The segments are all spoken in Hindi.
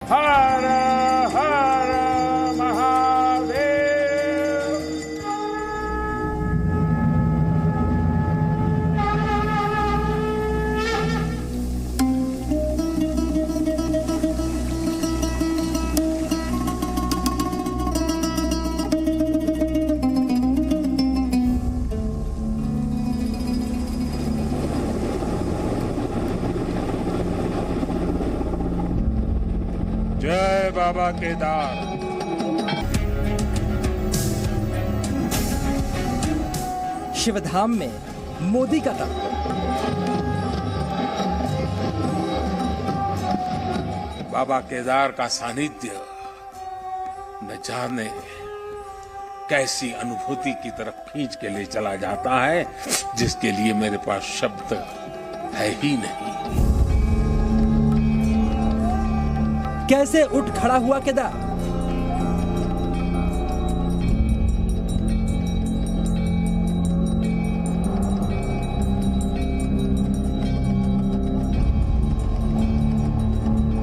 हर हर महादेव। जय बाबा केदार। शिवधाम में मोदी का दम। बाबा केदार का सानिध्य न जाने कैसी अनुभूति की तरफ खींच के ले चला जाता है, जिसके लिए मेरे पास शब्द है ही नहीं। कैसे उठ खड़ा हुआ केदार?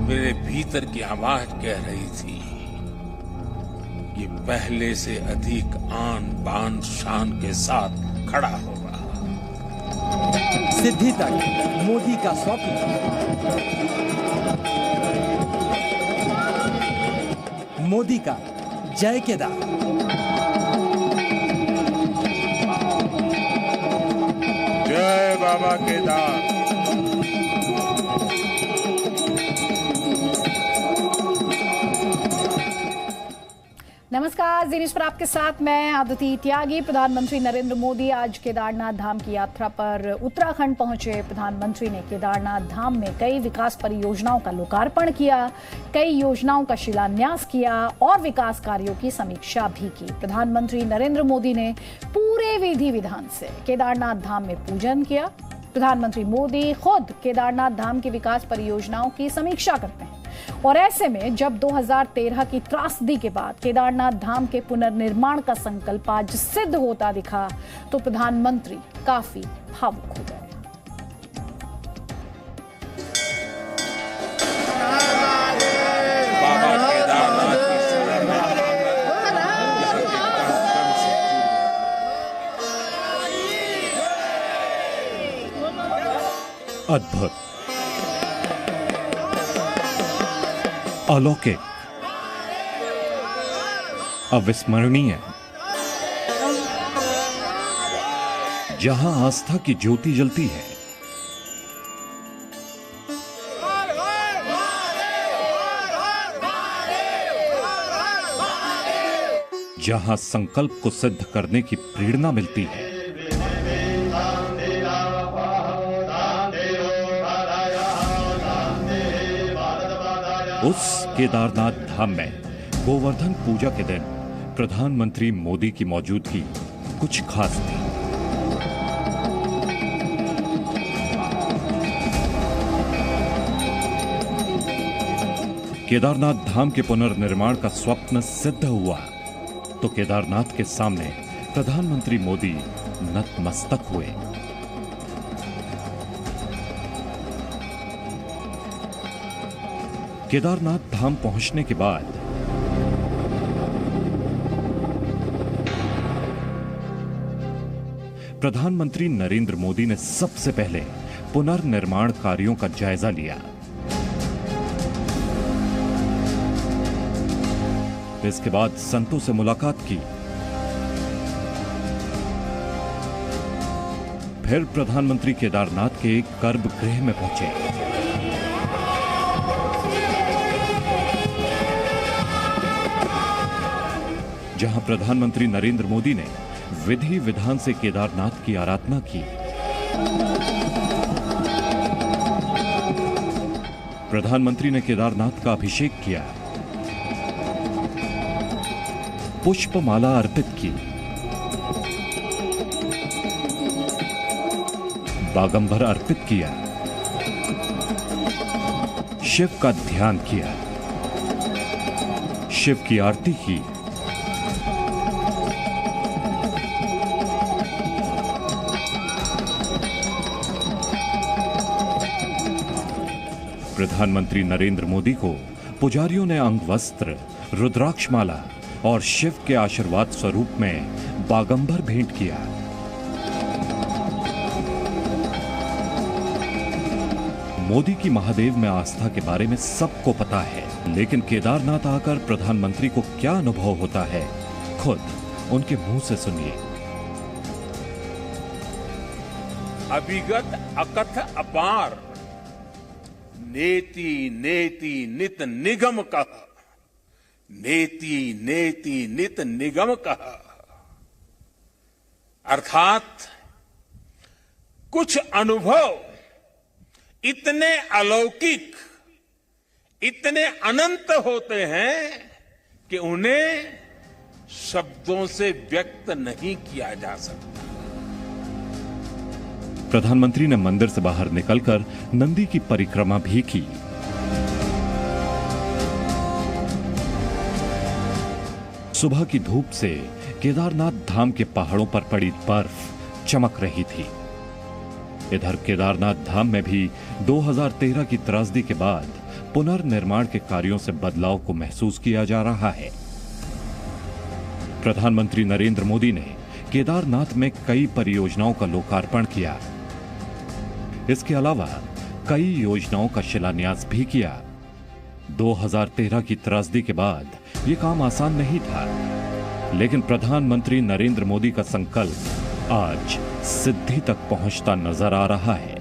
मेरे भीतर की आवाज कह रही थी, ये पहले से अधिक आन बान शान के साथ खड़ा होगा। सिद्धि तक मोदी का स्वप्न। मोदी का जय केदार। जय बाबा केदार। नमस्कार, जी न्यूज़ पर आपके साथ मैं आदिति त्यागी। प्रधानमंत्री नरेंद्र मोदी आज केदारनाथ धाम की यात्रा पर उत्तराखंड पहुंचे। प्रधानमंत्री ने केदारनाथ धाम में कई विकास परियोजनाओं का लोकार्पण किया, कई योजनाओं का शिलान्यास किया और विकास कार्यों की समीक्षा भी की। प्रधानमंत्री नरेंद्र मोदी ने पूरे विधि विधान से केदारनाथ धाम में पूजन किया। प्रधानमंत्री मोदी खुद केदारनाथ धाम की विकास परियोजनाओं की समीक्षा करते हैं और ऐसे में जब 2013 की त्रासदी के बाद केदारनाथ धाम के पुनर्निर्माण का संकल्प आज सिद्ध होता दिखा तो प्रधानमंत्री काफी भावुक हो गए। अद्भुत, अलौकिक, अविस्मरणीय। जहां आस्था की ज्योति जलती है, जहां संकल्प को सिद्ध करने की प्रेरणा मिलती है, उस केदारनाथ धाम में गोवर्धन पूजा के दिन प्रधानमंत्री मोदी की मौजूदगी कुछ खास थी। केदारनाथ धाम के पुनर्निर्माण का स्वप्न सिद्ध हुआ तो केदारनाथ के सामने प्रधानमंत्री मोदी नतमस्तक हुए। केदारनाथ धाम पहुंचने के बाद प्रधानमंत्री नरेंद्र मोदी ने सबसे पहले पुनर्निर्माण कार्यों का जायजा लिया। इसके बाद संतों से मुलाकात की। फिर प्रधानमंत्री केदारनाथ के एक गर्भगृह में पहुंचे। जहां प्रधानमंत्री नरेंद्र मोदी ने विधि विधान से केदारनाथ की आराधना की। प्रधानमंत्री ने केदारनाथ का अभिषेक किया, पुष्पमाला अर्पित की, बागंबर अर्पित किया, शिव का ध्यान किया, शिव की आरती की। प्रधानमंत्री नरेंद्र मोदी को पुजारियों ने अंग वस्त्र, रुद्राक्षमाला और शिव के आशीर्वाद स्वरूप में बागंबर भेंट किया। मोदी की महादेव में आस्था के बारे में सबको पता है, लेकिन केदारनाथ आकर प्रधानमंत्री को क्या अनुभव होता है, खुद उनके मुंह से सुनिए। अभिगत अकथ अपार, नेति नेति नित निगम कह, नेति नेति नित निगम कह। अर्थात कुछ अनुभव इतने अलौकिक, इतने अनंत होते हैं कि उन्हें शब्दों से व्यक्त नहीं किया जा सकता। प्रधानमंत्री ने मंदिर से बाहर निकलकर नंदी की परिक्रमा भी की। सुबह की धूप से केदारनाथ धाम के पहाड़ों पर पड़ी बर्फ चमक रही थी। इधर केदारनाथ धाम में भी 2013 की त्रासदी के बाद पुनर्निर्माण के कार्यों से बदलाव को महसूस किया जा रहा है। प्रधानमंत्री नरेंद्र मोदी ने केदारनाथ में कई परियोजनाओं का लोकार्पण किया। इसके अलावा कई योजनाओं का शिलान्यास भी किया। 2013 की त्रासदी के बाद यह काम आसान नहीं था, लेकिन प्रधानमंत्री नरेंद्र मोदी का संकल्प आज सिद्धि तक पहुंचता नजर आ रहा है।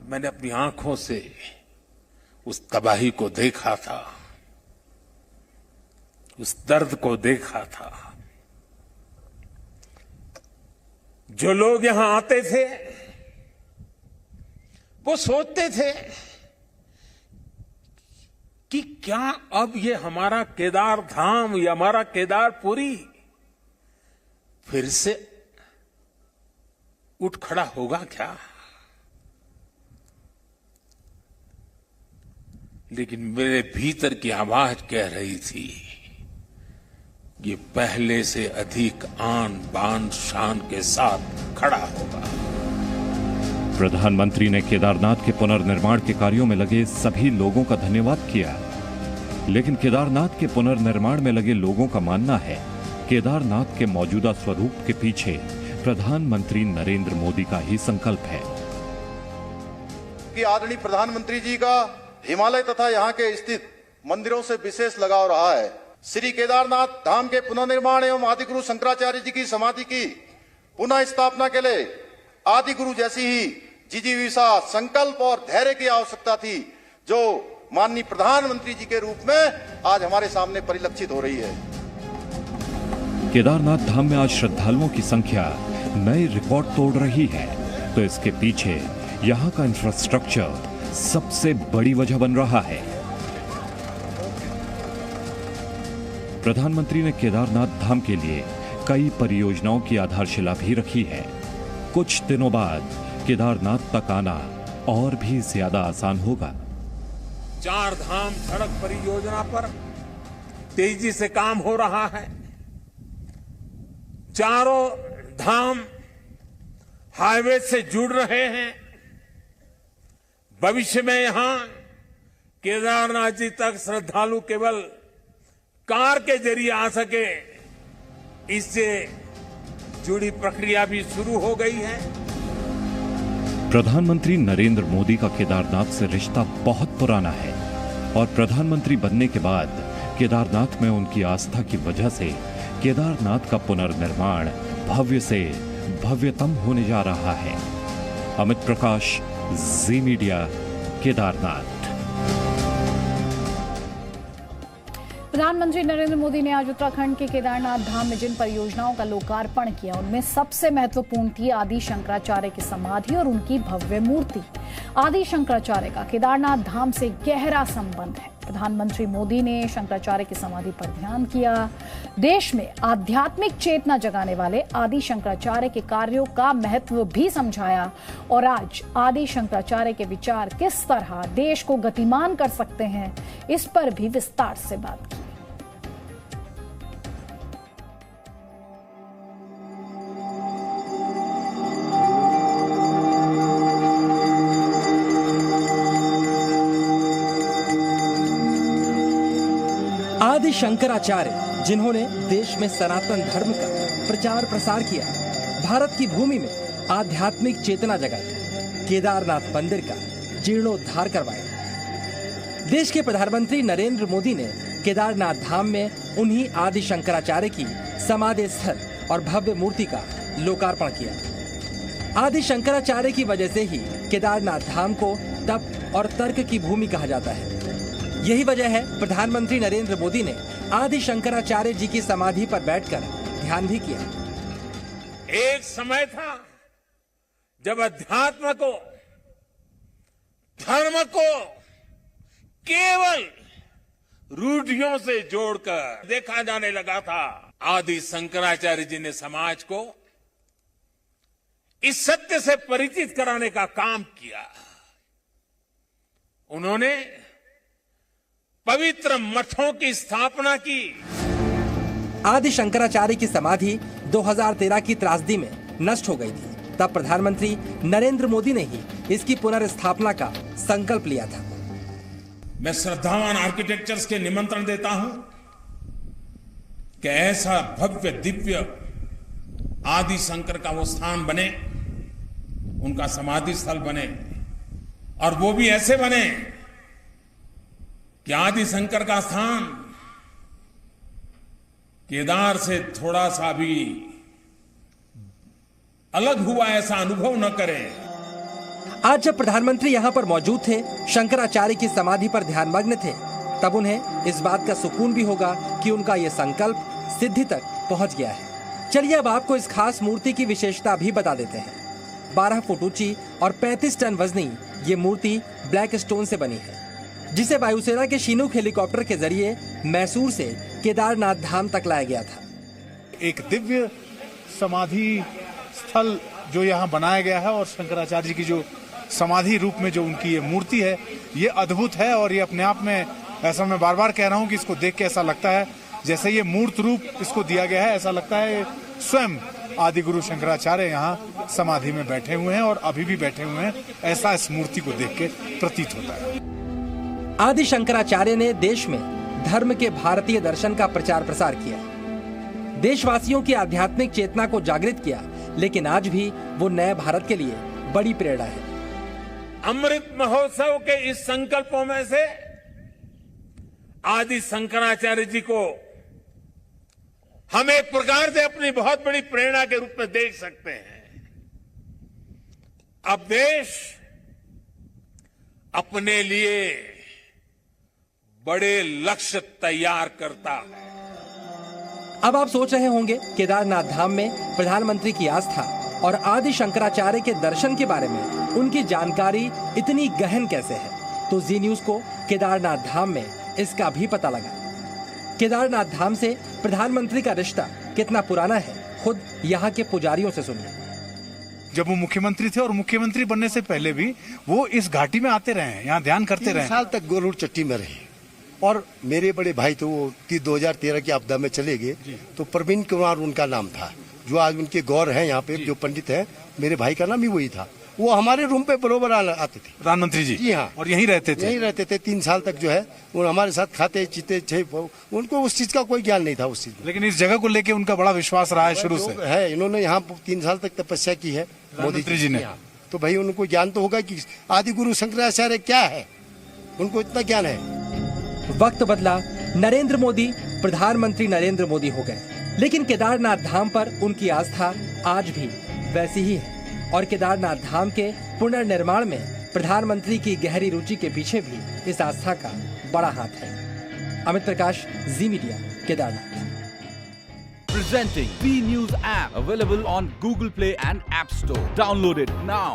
मैंने अपनी आंखों से उस तबाही को देखा था, उस दर्द को देखा था। जो लोग यहां आते थे वो सोचते थे कि क्या अब ये हमारा केदार धाम या हमारा केदारपुरी फिर से उठ खड़ा होगा क्या? लेकिन मेरे भीतर की आवाज कह रही थी, ये पहले से अधिक आन बान शान के साथ खड़ा होगा। प्रधानमंत्री ने केदारनाथ के पुनर्निर्माण के कार्यों में लगे सभी लोगों का धन्यवाद किया, लेकिन केदारनाथ के पुनर्निर्माण में लगे लोगों का मानना है केदारनाथ के मौजूदा स्वरूप के पीछे प्रधानमंत्री नरेंद्र मोदी का ही संकल्प है। कि आदरणीय प्रधानमंत्री जी का हिमालय तथा यहाँ के स्थित मंदिरों से विशेष लगाव रहा है। श्री केदारनाथ धाम के पुनर्निर्माण एवं आदिगुरु शंकराचार्य जी की समाधि की पुनः स्थापना के लिए आदिगुरु जैसी ही जिजीविषा, संकल्प और धैर्य की आवश्यकता थी, जो माननीय प्रधानमंत्री जी के रूप में आज हमारे सामने परिलक्षित हो रही है। केदारनाथ धाम में आज श्रद्धालुओं की संख्या नए रिकॉर्ड तोड़ रही है, तो इसके पीछे यहाँ का इंफ्रास्ट्रक्चर सबसे बड़ी वजह बन रहा है। प्रधानमंत्री ने केदारनाथ धाम के लिए कई परियोजनाओं की आधारशिला भी रखी है। कुछ दिनों बाद केदारनाथ तक आना और भी ज्यादा आसान होगा। 4 धाम सड़क परियोजना पर तेजी से काम हो रहा है। चारों धाम हाईवे से जुड़ रहे हैं। भविष्य में यहां केदारनाथ जी तक श्रद्धालु केवल कार के जरिए आ सके, इससे जुड़ी प्रक्रिया भी शुरू हो गई है। प्रधानमंत्री नरेंद्र मोदी का केदारनाथ से रिश्ता बहुत पुराना है और प्रधानमंत्री बनने के बाद केदारनाथ में उनकी आस्था की वजह से केदारनाथ का पुनर्निर्माण भव्य से भव्यतम होने जा रहा है। अमित प्रकाश, जी मीडिया, केदारनाथ। प्रधानमंत्री नरेंद्र मोदी ने आज उत्तराखंड के केदारनाथ धाम में जिन परियोजनाओं का लोकार्पण किया, उनमें सबसे महत्वपूर्ण थी आदि शंकराचार्य की समाधि और उनकी भव्य मूर्ति। आदि शंकराचार्य का केदारनाथ धाम से गहरा संबंध है। प्रधानमंत्री मोदी ने शंकराचार्य की समाधि पर ध्यान किया। देश में आध्यात्मिक चेतना जगाने वाले आदि शंकराचार्य के कार्यों का महत्व भी समझाया और आज आदि शंकराचार्य के विचार किस तरह देश को गतिमान कर सकते हैं, इस पर भी विस्तार से बात की। आदि शंकराचार्य, जिन्होंने देश में सनातन धर्म का प्रचार प्रसार किया, भारत की भूमि में आध्यात्मिक चेतना जगाई, केदारनाथ मंदिर का जीर्णोद्धार करवाया। देश के प्रधानमंत्री नरेंद्र मोदी ने केदारनाथ धाम में उन्हीं आदि शंकराचार्य की समाधि स्थल और भव्य मूर्ति का लोकार्पण किया। आदि शंकराचार्य की वजह से ही केदारनाथ धाम को तप और तर्क की भूमि कहा जाता है। यही वजह है प्रधानमंत्री नरेंद्र मोदी ने आदि शंकराचार्य जी की समाधि पर बैठकर ध्यान भी किया। एक समय था जब अध्यात्म को, धर्म को केवल रूढ़ियों से जोड़कर देखा जाने लगा था। आदि शंकराचार्य जी ने समाज को इस सत्य से परिचित कराने का काम किया। उन्होंने पवित्र मठों की स्थापना की। आदि शंकराचार्य की समाधि 2013 की त्रासदी में नष्ट हो गई थी। तब प्रधानमंत्री नरेंद्र मोदी ने ही इसकी पुनर्स्थापना का संकल्प लिया था। मैं श्रद्धावान आर्किटेक्चर्स के निमंत्रण देता हूं कि ऐसा भव्य दिव्य आदि शंकर का वो स्थान बने, उनका समाधि स्थल बने, और वो भी ऐसे बने कि आदि शंकर का स्थान केदार से थोड़ा सा भी अलग हुआ ऐसा अनुभव न करें। आज जब प्रधानमंत्री यहाँ पर मौजूद थे, शंकराचार्य की समाधि पर ध्यानमग्न थे, तब उन्हें इस बात का सुकून भी होगा कि उनका ये संकल्प सिद्धि तक पहुंच गया है। चलिए अब आपको इस खास मूर्ति की विशेषता भी बता देते हैं। 12 फुट ऊंची और 35 टन वजनी ये मूर्ति ब्लैक स्टोन से बनी है, जिसे वायुसेना के शिनूक हेलीकॉप्टर के जरिए मैसूर से केदारनाथ धाम तक लाया गया था। एक दिव्य समाधि स्थल जो यहाँ बनाया गया है, और शंकराचार्य जी की जो समाधि रूप में जो उनकी ये मूर्ति है, ये अद्भुत है। और ये अपने आप में, ऐसा मैं बार बार कह रहा हूँ कि इसको देख के ऐसा लगता है जैसे ये मूर्त रूप इसको दिया गया है। ऐसा लगता है स्वयं आदि गुरु शंकराचार्य यहाँ समाधि में बैठे हुए हैं और अभी भी बैठे हुए हैं, ऐसा इस मूर्ति को देख के प्रतीत होता है। आदि शंकराचार्य ने देश में धर्म के भारतीय दर्शन का प्रचार प्रसार किया, देशवासियों की आध्यात्मिक चेतना को जागृत किया, लेकिन आज भी वो नए भारत के लिए बड़ी प्रेरणा है। अमृत महोत्सव के इस संकल्पों में से आदि शंकराचार्य जी को हम एक प्रकार से अपनी बहुत बड़ी प्रेरणा के रूप में देख सकते हैं। अब देश अपने लिए बड़े लक्ष्य तैयार करता है। अब आप सोच रहे होंगे केदारनाथ धाम में प्रधानमंत्री की आस्था और आदि शंकराचार्य के दर्शन के बारे में उनकी जानकारी इतनी गहन कैसे है, तो जी न्यूज को केदारनाथ धाम में इसका भी पता लगा। केदारनाथ धाम से प्रधानमंत्री का रिश्ता कितना पुराना है, खुद यहाँ के पुजारियों से सुनिए। जब वो मुख्यमंत्री थे और मुख्यमंत्री बनने से पहले भी वो इस घाटी में आते रहे हैं, यहाँ ध्यान करते रहे। 3 साल तक गोलूर चट्टी में रहे, और मेरे बड़े भाई तो वो 2013 की आपदा में चले गए, तो प्रवीण कुमार उनका नाम था, जो आज उनके गौर हैं यहाँ पे, जो पंडित हैं, मेरे भाई का नाम ही वही था। वो हमारे रूम पे बरोबर आते थे, प्रधानमंत्री जी। जी हाँ, और यहीं रहते थे। यहीं रहते थे 3 साल तक जो है वो हमारे साथ खाते चीते थे। उनको उस चीज का कोई ज्ञान नहीं था उस चीज में, लेकिन इस जगह को लेके उनका बड़ा विश्वास रहा है शुरू से। है, इन्होंने यहाँ 3 साल तक तपस्या की है मोदी जी ने, तो भाई उनको ज्ञान तो होगा कि आदि गुरु शंकराचार्य क्या है, उनको इतना ज्ञान है। वक्त बदला, नरेंद्र मोदी प्रधानमंत्री नरेंद्र मोदी हो गए, लेकिन केदारनाथ धाम पर उनकी आस्था आज भी वैसी ही है। और केदारनाथ धाम के पुनर्निर्माण में प्रधानमंत्री की गहरी रुचि के पीछे भी इस आस्था का बड़ा हाथ है। Amit Prakash, Zee media, Kedarnath. Presenting B News app, available on Google Play and App Store. Download it now.